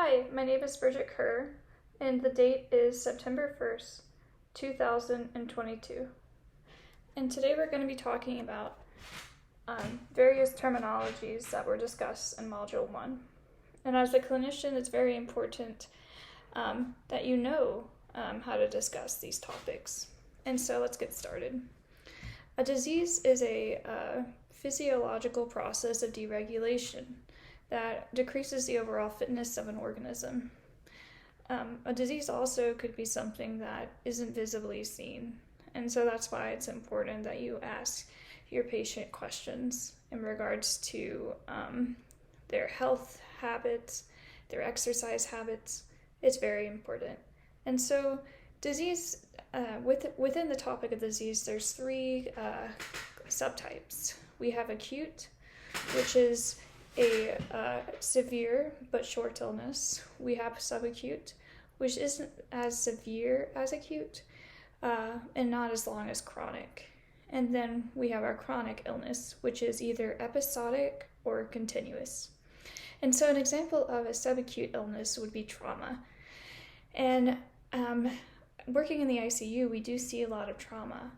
Hi, my name is Bridget Kerr, and the date is September 1st, 2022. And today we're going to be talking about various terminologies that were discussed in Module 1. And as a clinician, it's very important that you know how to discuss these topics. And so let's get started. A disease is a physiological process of deregulation that decreases the overall fitness of an organism. A disease also could be something that isn't visibly seen, and so that's why it's important that you ask your patient questions in regards to their health habits, their exercise habits. It's very important. And so disease, within the topic of disease, there's three subtypes. We have acute, which is a severe but short illness. We have subacute, which isn't as severe as acute and not as long as chronic. And then we have our chronic illness, which is either episodic or continuous. And so an example of a subacute illness would be trauma. And working in the ICU, we do see a lot of trauma.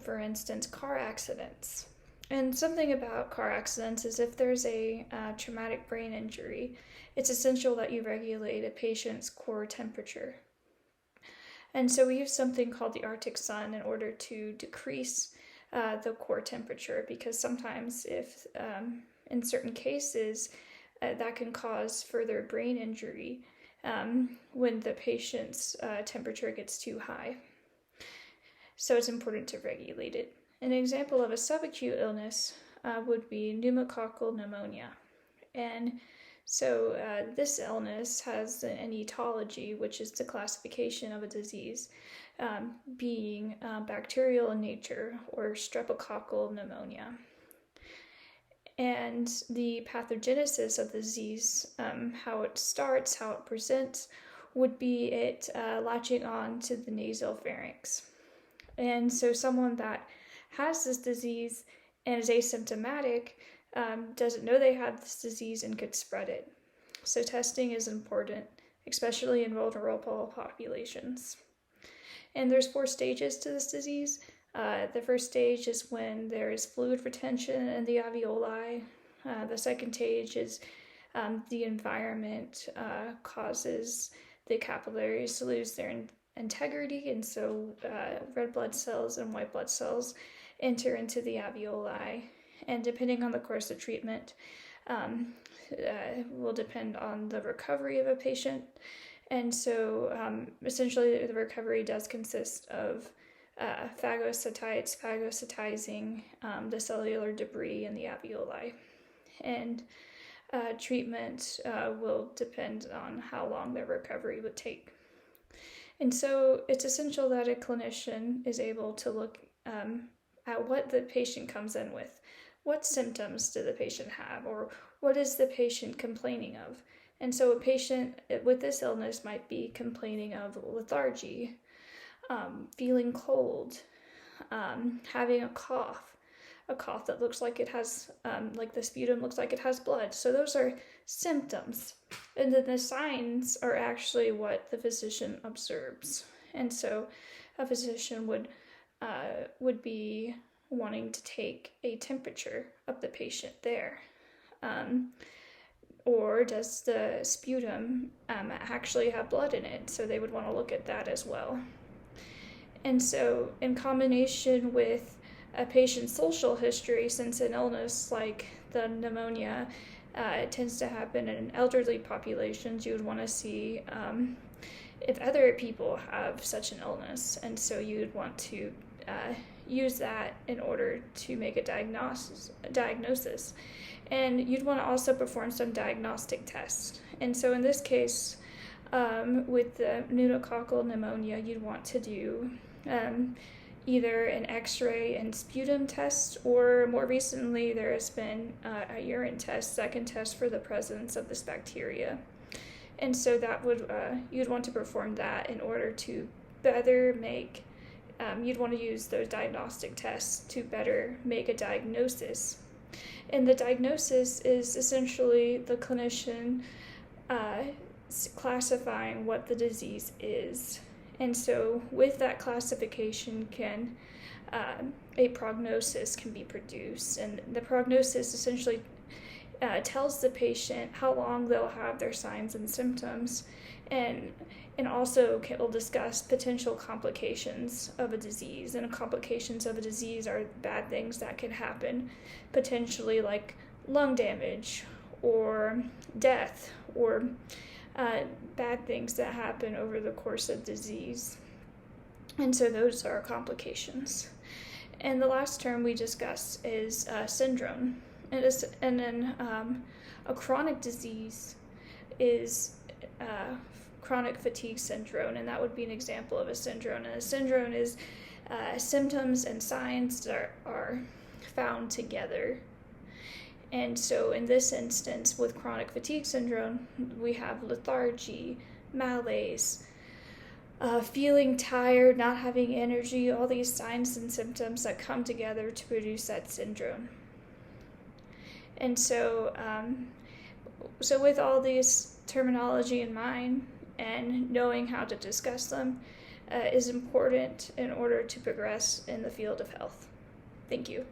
For instance, car accidents. And something about car accidents is if there's a traumatic brain injury, it's essential that you regulate a patient's core temperature. And so we use something called the Arctic sun in order to decrease the core temperature, because sometimes if in certain cases that can cause further brain injury when the patient's temperature gets too high. So it's important to regulate it. An example of a subacute illness would be pneumococcal pneumonia. And so this illness has an etiology, which is the classification of a disease, being bacterial in nature, or streptococcal pneumonia. And the pathogenesis of the disease, how it starts, how it presents, would be it latching on to the nasal pharynx. And so someone that has this disease and is asymptomatic doesn't know they have this disease and could spread it. So testing is important, especially in vulnerable populations. And there's 4 stages to this disease. The first stage is when there is fluid retention in the alveoli. The second stage is the environment causes the capillaries to lose their integrity, and so red blood cells and white blood cells enter into the alveoli, and depending on the course of treatment will depend on the recovery of a patient. And so essentially the recovery does consist of phagocytizing the cellular debris in the alveoli, and treatment will depend on how long the recovery would take. And so it's essential that a clinician is able to look at what the patient comes in with. What symptoms do the patient have, or what is the patient complaining of? And so a patient with this illness might be complaining of lethargy, feeling cold, having a cough that looks like it has, like the sputum looks like it has blood. So those are symptoms. And then the signs are actually what the physician observes. And so a physician would be wanting to take a temperature of the patient there. Or does the sputum actually have blood in it? So they would want to look at that as well. And so in combination with a patient's social history, since an illness like the pneumonia it tends to happen in elderly populations, you would want to see if other people have such an illness. And so you would want to use that in order to make a diagnosis. And you'd want to also perform some diagnostic tests. And so in this case, with the pneumococcal pneumonia, you'd want to do either an X-ray and sputum test, or more recently there has been a urine test that can test for the presence of this bacteria. And so that would you'd want to perform that in order to better make, you'd want to use those diagnostic tests to better make a diagnosis. And the diagnosis is essentially the clinician classifying what the disease is. And so with that classification a prognosis can be produced. And the prognosis essentially tells the patient how long they'll have their signs and symptoms, and also will discuss potential complications of a disease. And complications of a disease are bad things that can happen, potentially like lung damage or death, or bad things that happen over the course of disease. And so those are complications. And the last term we discuss is syndrome. And then a chronic disease is chronic fatigue syndrome, and that would be an example of a syndrome. And a syndrome is symptoms and signs that are found together. And so in this instance, with chronic fatigue syndrome, we have lethargy, malaise, feeling tired, not having energy, all these signs and symptoms that come together to produce that syndrome. And so with all these terminology in mind and knowing how to discuss them is important in order to progress in the field of health. Thank you.